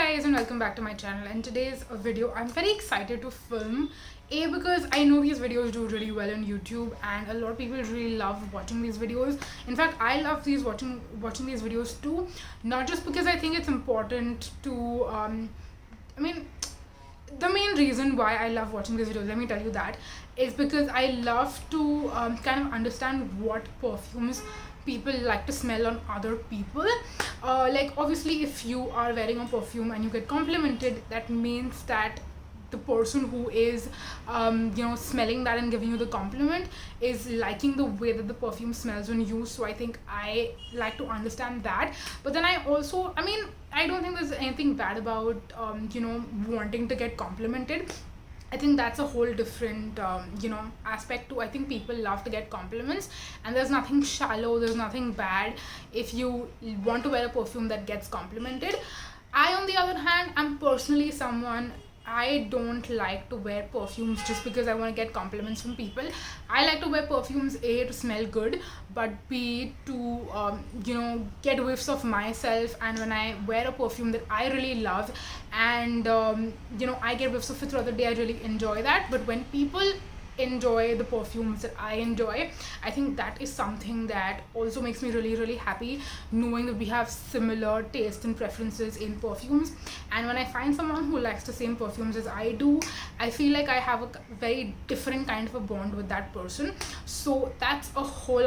guys, and welcome back to my channel. In today's video I'm very excited to film because I know these videos do really well on YouTube and a lot of people really love watching these videos. In fact, I love watching these videos too, not just because I think it's important to the main reason why I love watching these videos, let me tell you that, is because I love to kind of understand what perfumes people like to smell on other people. Like obviously if you are wearing a perfume and you get complimented, that means that the person who is smelling that and giving you the compliment is liking the way that the perfume smells on you. So I think I like to understand that. But then I also, I don't think there's anything bad about wanting to get complimented. I think that's a whole different aspect too. I think people love to get compliments, and there's nothing shallow, there's nothing bad if you want to wear a perfume that gets complimented. I, on the other hand, am personally someone, I don't like to wear perfumes just because I want to get compliments from people. I like to wear perfumes A, to smell good, but B, to get whiffs of myself. And when I wear a perfume that I really love and I get whiffs of it throughout the day, I really enjoy that. But when people enjoy the perfumes that I enjoy, I think that is something that also makes me really happy, knowing that we have similar tastes and preferences in perfumes. And when I find someone who likes the same perfumes as I do, I feel like I have a very different kind of a bond with that person. So that's a whole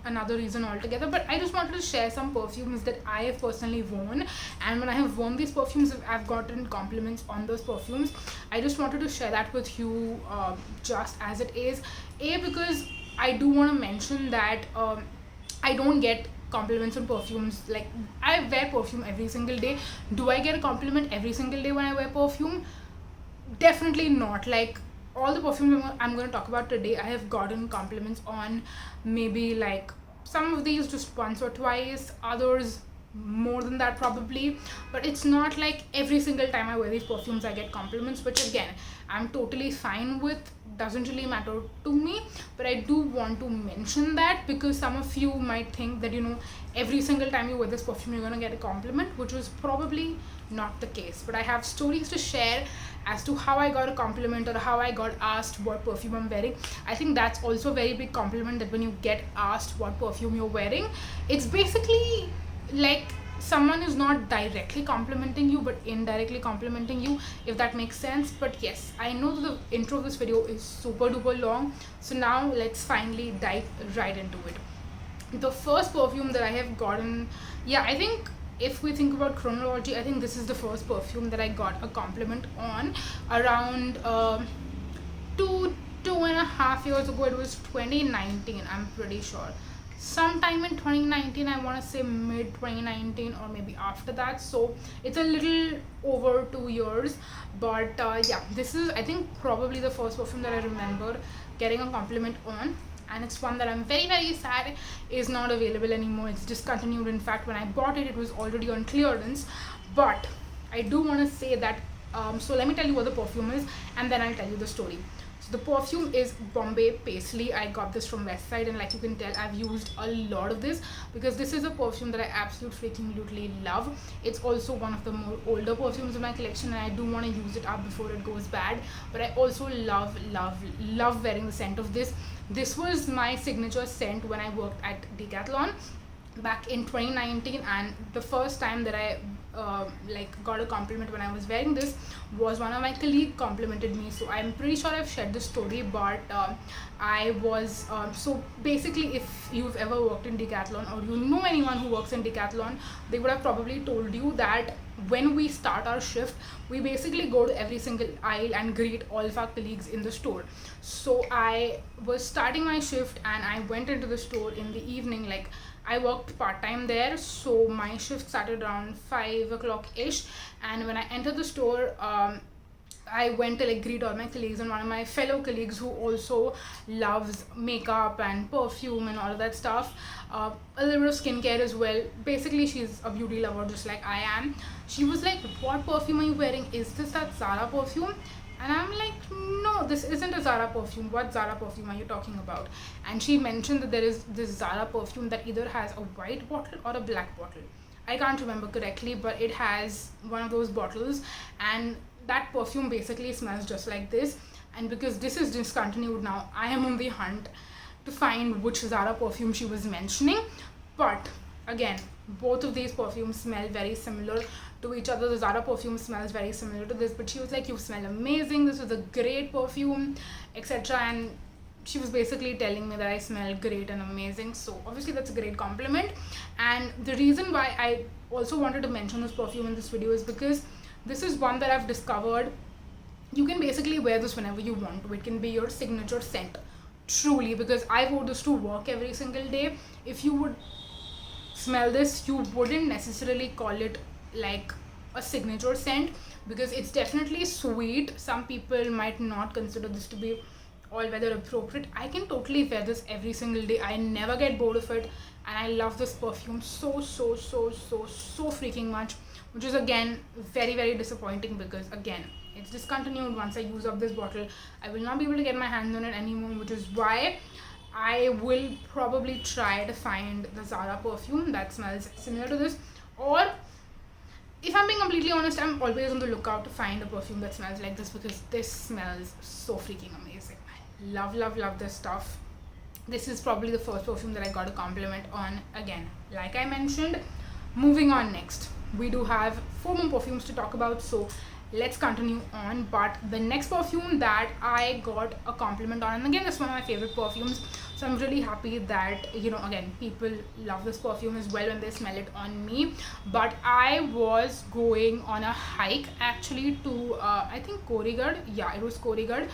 another reason altogether. But I just wanted to share some perfumes that I have personally worn, and when I have worn these perfumes, I've gotten compliments on those perfumes. I just wanted to share that with you, just as it is. Because I do want to mention that I don't get compliments on perfumes. Like, I wear perfume every single day. Do I get a compliment every single day when I wear perfume? Definitely not. Like, all the perfumes I'm going to talk about today, I have gotten compliments on. Maybe like some of these just once or twice, others more than that probably. But it's not like every single time I wear these perfumes I get compliments, which again I'm totally fine with, doesn't really matter to me. But I do want to mention that because some of you might think that every single time you wear this perfume you're gonna get a compliment, which was probably not the case. But I have stories to share as to how I got a compliment or how I got asked what perfume I'm wearing. I think that's also a very big compliment, that when you get asked what perfume you're wearing, it's basically like someone is not directly complimenting you but indirectly complimenting you, if that makes sense. But yes, I know that the intro of this video is super duper long, so now let's finally dive right into it. The first perfume that I have gotten, I think if we think about chronology, I think this is the first perfume that I got a compliment on around 2.5 years ago. It was 2019, I'm pretty sure. Sometime in 2019, I want to say mid 2019 or maybe after that. So it's a little over 2 years. But this is, I think, probably the first perfume that I remember getting a compliment on. And it's one that I'm very sad is not available anymore. It's discontinued. In fact, when I bought it, it was already on clearance. But I do want to say that, so let me tell you what the perfume is and then I'll tell you the story. So the perfume is Bombay Paisley. I got this from Westside, and like you can tell, I've used a lot of this because this is a perfume that I absolutely love. It's also one of the more older perfumes in my collection, and I do want to use it up before it goes bad. But I also love wearing the scent of this. This was my signature scent when I worked at Decathlon back in 2019, and the first time that I got a compliment when I was wearing this was one of my colleagues complimented me. So I'm pretty sure I've shared this story, but I was so basically, if you've ever worked in Decathlon or you know anyone who works in Decathlon, they would have probably told you that when we start our shift, we basically go to every single aisle and greet all of our colleagues in the store. So I was starting my shift and I went into the store in the evening. Like, I worked part-time there, so my shift started around 5 o'clock ish, and when I entered the store, I went to greet all my colleagues, and one of my fellow colleagues who also loves makeup and perfume and all of that stuff, a little bit of skincare as well. Basically, she's a beauty lover just like I am. She was like, "What perfume are you wearing? Is this that Zara perfume?" And I'm like, "No, this isn't a Zara perfume. What Zara perfume are you talking about?" And she mentioned that there is this Zara perfume that either has a white bottle or a black bottle. I can't remember correctly, but it has one of those bottles, and that perfume basically smells just like this. And because this is discontinued now, I am on the hunt to find which Zara perfume she was mentioning. But again, both of these perfumes smell very similar to each other. The Zara perfume smells very similar to this, but she was like, you smell amazing, this is a great perfume, etc. And she was basically telling me that I smell great and amazing. So obviously that's a great compliment. And the reason why I also wanted to mention this perfume in this video is because this is one that I've discovered you can basically wear this whenever you want to. It can be your signature scent, truly, because I wore this to work every single day. If you would smell this, you wouldn't necessarily call it like a signature scent, because it's definitely sweet. Some people might not consider this to be all weather appropriate. I can totally wear this every single day. I never get bored of it, and I love this perfume so freaking much, which is again very disappointing, because again, it's discontinued. Once I use up this bottle, I will not be able to get my hands on it anymore, which is why I will probably try to find the Zara perfume that smells similar to this. Or if I'm being completely honest, I'm always on the lookout to find a perfume that smells like this, because this smells so freaking amazing. I love this stuff. This is probably the first perfume that I got a compliment on. Again, like I mentioned, moving on next, we do have 4 more perfumes to talk about, so let's continue on. But the next perfume that I got a compliment on, and again, it's one of my favorite perfumes, so I'm really happy that, you know, again, people love this perfume as well when they smell it on me. But I was going on a hike actually to I think Korigad, yeah, it was Korigad,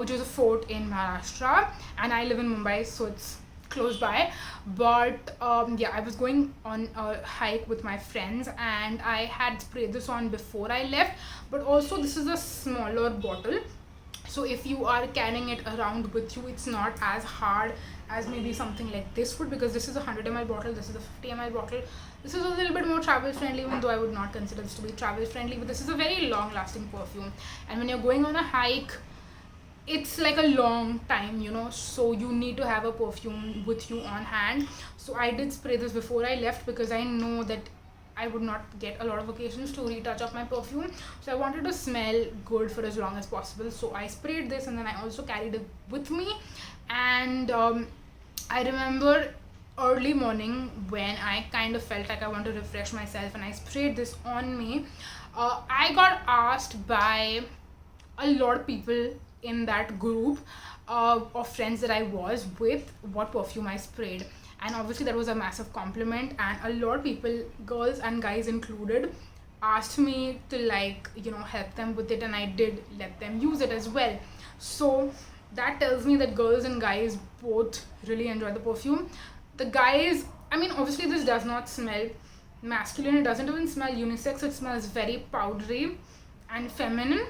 which is a fort in Maharashtra, and I live in Mumbai, so it's close by. But yeah, I was going on a hike with my friends, and I had sprayed this on before I left. But also, this is a smaller bottle, so if you are carrying it around with you, it's not as hard as maybe something like this would, because this is a 100 ml bottle, this is a 50 ml bottle. This is a little bit more travel friendly, even though I would not consider this to be travel friendly, but this is a very long lasting perfume. And when you're going on a hike, it's like a long time, you know, so you need to have a perfume with you on hand. So I did spray this before I left, because I know that I would not get a lot of occasions to retouch up my perfume, so I wanted to smell good for as long as possible. So I sprayed this, and then I also carried it with me. And I remember early morning when I kind of felt like I want to refresh myself, and I sprayed this on me. I got asked by a lot of people in that group of friends that I was with what perfume I sprayed, and obviously that was a massive compliment. And a lot of people, girls and guys included, asked me to, like, you know, help them with it, and I did let them use it as well. So that tells me that girls and guys both really enjoy the perfume. The guys, I mean, obviously this does not smell masculine, it doesn't even smell unisex, it smells very powdery and feminine.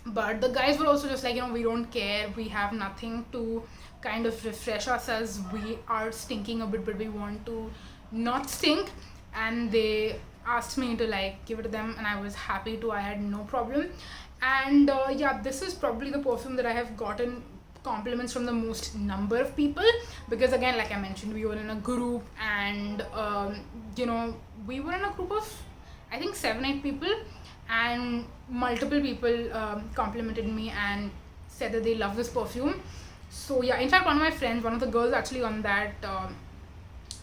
But the guys were also just like, you know, we don't care, we have nothing to kind of refresh ourselves, we are stinking a bit, but we want to not stink. And they asked me to, like, give it to them, and I was happy to. I had no problem. And yeah, this is probably the perfume that I have gotten compliments from the most number of people, because again, like I mentioned, we were in a group, and you know, we were in a group of I think 7-8 people, and multiple people complimented me and said that they love this perfume. So yeah, in fact, one of my friends, one of the girls actually on that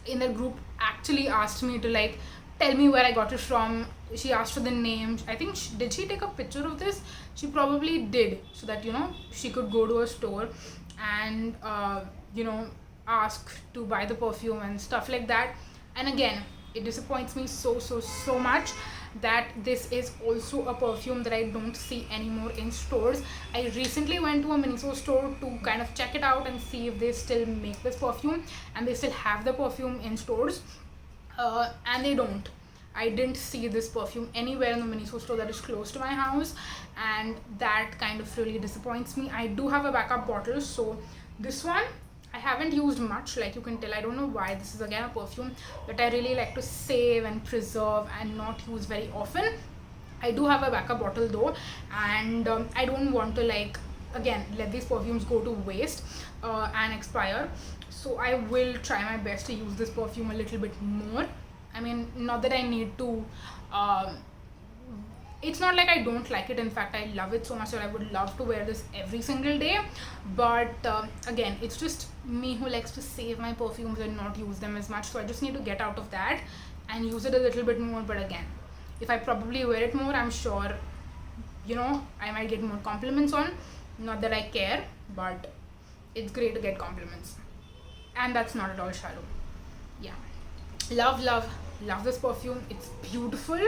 in that group, actually asked me to, like, tell me where I got it from. She asked for the name. I think did she take a picture of this? She probably did, so that, you know, she could go to a store and you know, ask to buy the perfume and stuff like that. And again, it disappoints me so much that this is also a perfume that I don't see anymore in stores. I recently went to a Miniso store to kind of check it out and see if they still make this perfume, and they still have the perfume in stores, and they don't. I didn't see this perfume anywhere in the Miniso store that is close to my house, and that kind of really disappoints me. I do have a backup bottle, so this one I haven't used much, like you can tell. I don't know why. This is again a perfume that I really like to save and preserve and not use very often. I do have a backup bottle though, and I don't want to, like, again, let these perfumes go to waste and expire. So I will try my best to use this perfume a little bit more I mean, not that I need to it's not like I don't like it. In fact, I love it so much that I would love to wear this every single day. But again, it's just me who likes to save my perfumes and not use them as much. So I just need to get out of that and use it a little bit more. But again, if I probably wear it more, I'm sure, I might get more compliments on. Not that I care, but it's great to get compliments. And that's not at all shallow. Yeah. Love this perfume. It's beautiful.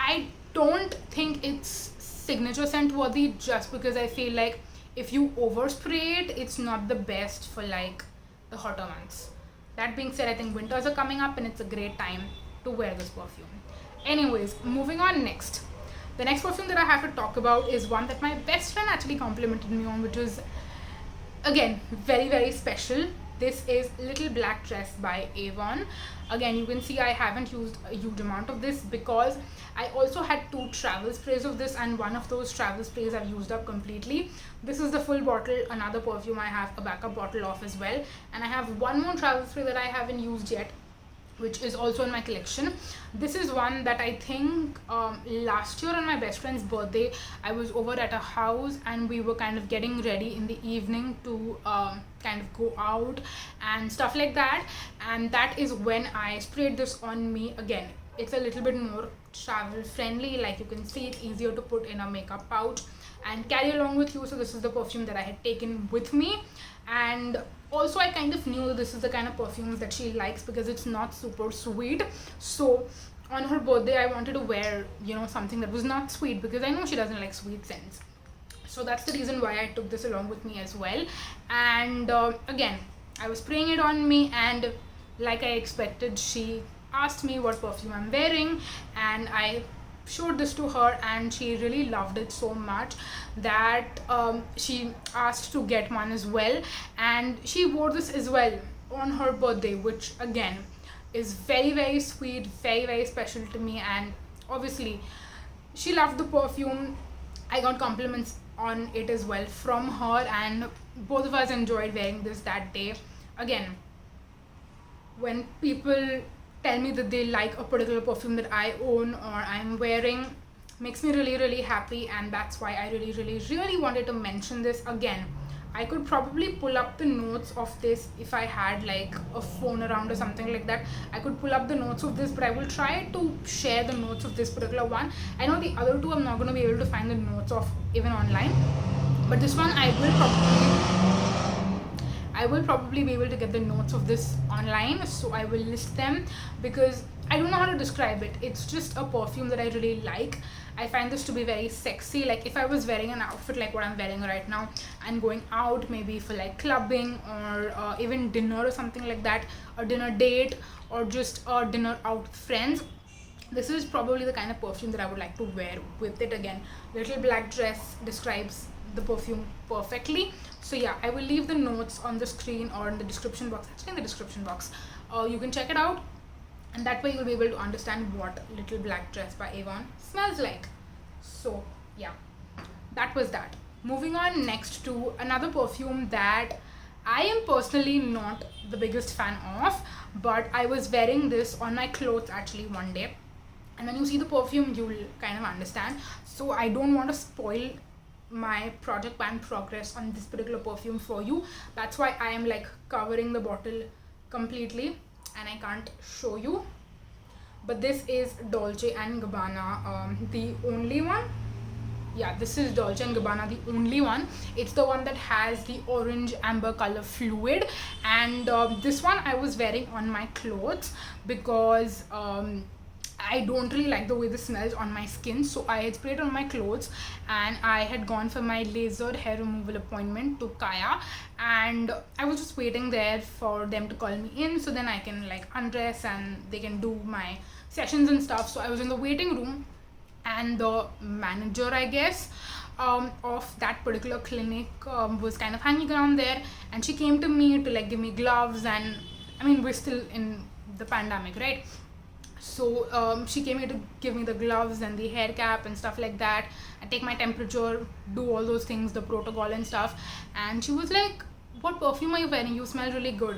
I don't think it's signature scent worthy, just because I feel like if you overspray it, it's not the best for like the hotter months. That being said, I think winters are coming up and it's a great time to wear this perfume. Anyways, moving on next. The next perfume that I have to talk about is one that my best friend actually complimented me on, which is again very, very special. This is Little Black Dress by Avon. Again, you can see I haven't used a huge amount of this because I also had 2 travel sprays of this, and one of those travel sprays I've used up completely. This is the full bottle. Another perfume I have a backup bottle of as well, and I have one more travel spray that I haven't used yet, which is also in my collection. This is one that I think last year on my best friend's birthday, I was over at a house and we were kind of getting ready in the evening to kind of go out and stuff like that. And that is when I sprayed this on me. Again, it's a little bit more travel friendly. Like you can see, it's easier to put in a makeup pouch and carry along with you. So this is the perfume that I had taken with me. And also I kind of knew this is the kind of perfumes that she likes because it's not super sweet. So on her birthday, I wanted to wear, something that was not sweet because I know she doesn't like sweet scents. So that's the reason why I took this along with me as well. And again, I was spraying it on me, and like I expected, she asked me what perfume I'm wearing, and I showed this to her, and she really loved it so much that she asked to get one as well, and she wore this as well on her birthday, which again is very, very sweet, very, very special to me. And obviously she loved the perfume. I got compliments on it as well from her, and both of us enjoyed wearing this that day. Again, when people tell me that they like a particular perfume that I own or I'm wearing, makes me really, really happy. And that's why I really, really, really wanted to mention this. Again, I could probably pull up the notes of this if I had like a phone around or something like that. I could pull up the notes of this, but I will try to share the notes of this particular one. I know the other two I'm not going to be able to find the notes of even online, but this one I will probably be able to get the notes of this online. So I will list them because I don't know how to describe it. It's just a perfume that I really like. I find this to be very sexy. Like if I was wearing an outfit like what I'm wearing right now and going out, maybe for like clubbing or even dinner or something like that, a dinner date or just a dinner out with friends, this is probably the kind of perfume that I would like to wear with it. Again, Little Black Dress describes the perfume perfectly. So yeah, I will leave the notes on the screen or in the description box. Actually in the description box, you can check it out, and that way you'll be able to understand what Little Black Dress by Avon smells like. So yeah, that was that. Moving on next to another perfume that I am personally not the biggest fan of, but I was wearing this on my clothes actually one day, and when you see the perfume you'll kind of understand. So I don't want to spoil my project plan progress on this particular perfume for you. That's why I am like covering the bottle completely and I can't show you. But this is Dolce and Gabbana, the only one. Yeah, this is Dolce and Gabbana, the only one. It's the one that has the orange amber color fluid, and this one I was wearing on my clothes because I don't really like the way this smells on my skin. So I had sprayed on my clothes, and I had gone for my lasered hair removal appointment to Kaya, and I was just waiting there for them to call me in so then I can like undress and they can do my sessions and stuff. So I was in the waiting room, and the manager, I guess, of that particular clinic was kind of hanging around there, and she came to me to like give me gloves. And I mean, we're still in the pandemic, right? So she came here to give me the gloves and the hair cap and stuff like that, and take my temperature, do all those things, the protocol and stuff. And she was like, what perfume are you wearing? You smell really good.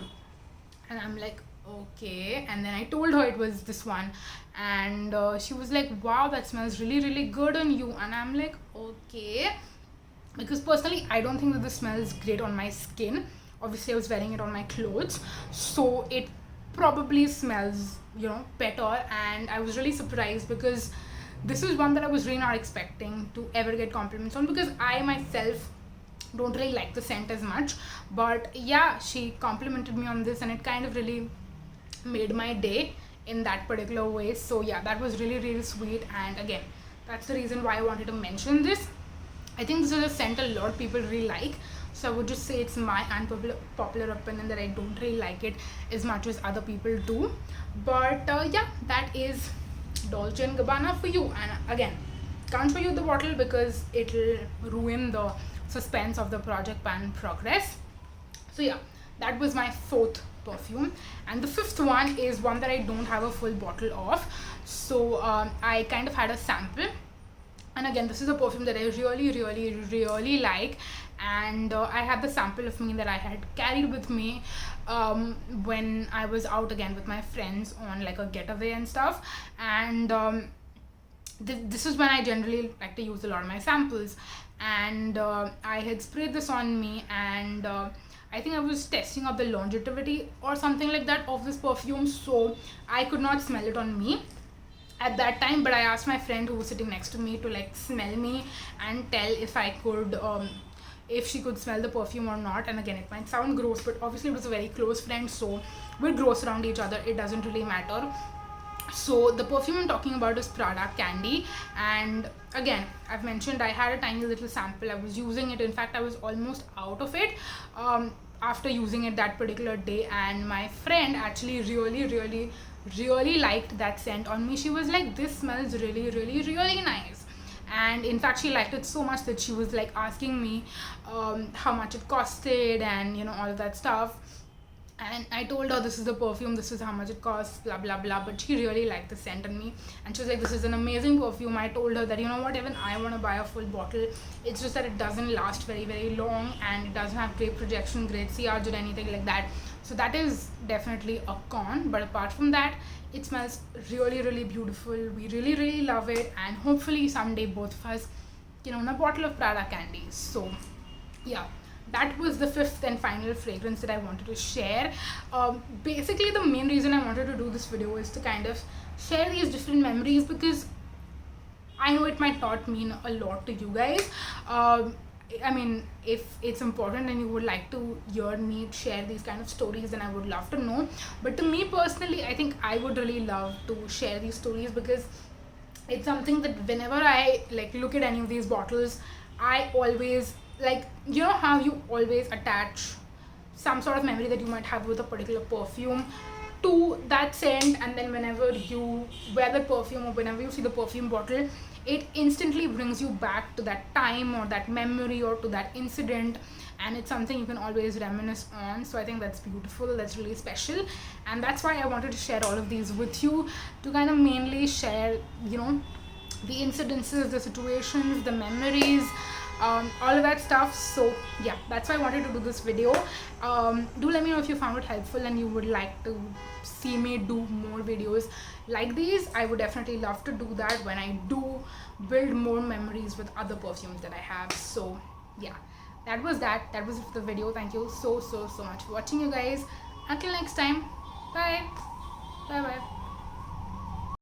And I'm like, okay. And then I told her it was this one, and she was like, wow, that smells really really good on you. And I'm like, okay, because personally I don't think that this smells great on my skin. Obviously I was wearing it on my clothes, so it probably smells, better. And I was really surprised because this is one that I was really not expecting to ever get compliments on, because I myself don't really like the scent as much. But yeah, she complimented me on this, and it kind of really made my day in that particular way. So yeah, that was really really sweet. And again, that's the reason why I wanted to mention this. I think this is a scent a lot of people really like, so I would just say it's my unpopular opinion that I don't really like it as much as other people do. But yeah, that is Dolce & Gabbana for you. And again, can't show you the bottle because it'll ruin the suspense of the project and progress. So yeah, that was my fourth perfume. And the fifth one is one that I don't have a full bottle of. So I kind of had a sample, and again, this is a perfume that I really really really like. And I had the sample of me that I had carried with me when I was out again with my friends on like a getaway and stuff. And this is when I generally like to use a lot of my samples. And I had sprayed this on me, and I think I was testing out the longevity or something like that of this perfume, so I could not smell it on me at that time. But I asked my friend who was sitting next to me to like smell me and tell if I could if she could smell the perfume or not. And again, it might sound gross, but obviously it was a very close friend, so we're gross around each other, it doesn't really matter. So the perfume I'm talking about is Prada Candy. And again, I've mentioned I had a tiny little sample, I was using it, in fact I was almost out of it after using it that particular day. And my friend actually really really really liked that scent on me. She was like, this smells really really really nice. And in fact she liked it so much that she was like asking me how much it costed and all of that stuff. And I told her, this is the perfume, this is how much it costs, blah blah blah. But she really liked the scent on me, and she was like, this is an amazing perfume. I told her that, what, even I want to buy a full bottle. It's just that it doesn't last very very long, and it doesn't have great projection, great CRG or anything like that. So that is definitely a con. But apart from that, it smells really really beautiful. We really really love it, and hopefully someday both of us a bottle of Prada Candy. So yeah, that was the fifth and final fragrance that I wanted to share. Basically the main reason I wanted to do this video is to kind of share these different memories, because I know it might not mean a lot to you guys. I mean, if it's important and you would like to hear me share these kind of stories, then I would love to know. But to me personally, I think I would really love to share these stories, because it's something that whenever I like look at any of these bottles, I always like, how you always attach some sort of memory that you might have with a particular perfume to that scent. And then whenever you wear the perfume or whenever you see the perfume bottle, it instantly brings you back to that time or that memory or to that incident, and it's something you can always reminisce on. So I think that's beautiful, that's really special, and that's why I wanted to share all of these with you, to kind of mainly share the incidences, the situations, the memories, all of that stuff. So yeah, that's why I wanted to do this video. Do let me know if you found it helpful and you would like to see me do more videos like these. I would definitely love to do that when I do build more memories with other perfumes that I have. So yeah, that was it for the video. Thank you so much for watching, you guys. Until next time, bye bye.